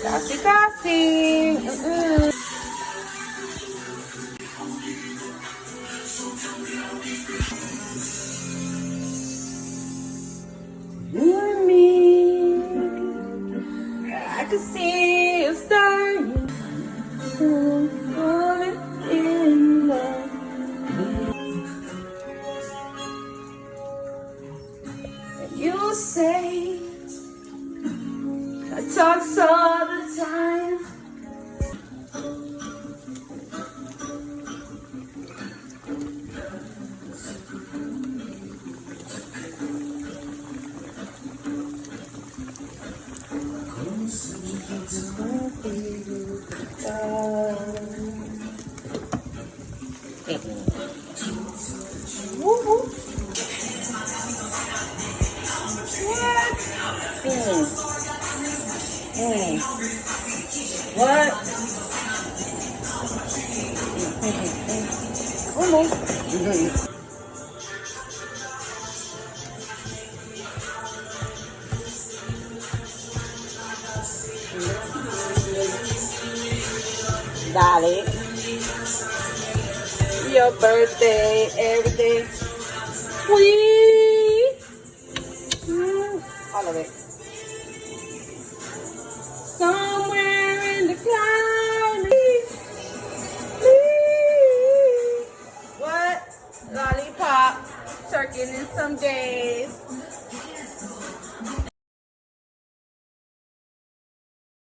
Kasih kasih. You and me, I can see you starting. Falling in love. And you say I talk all the time. Woo-hoo. What? Almost. Dale. Your birthday, everything. Sweet. All of it. Somewhere in the clouds. What? Lollipop. Turkey in some days.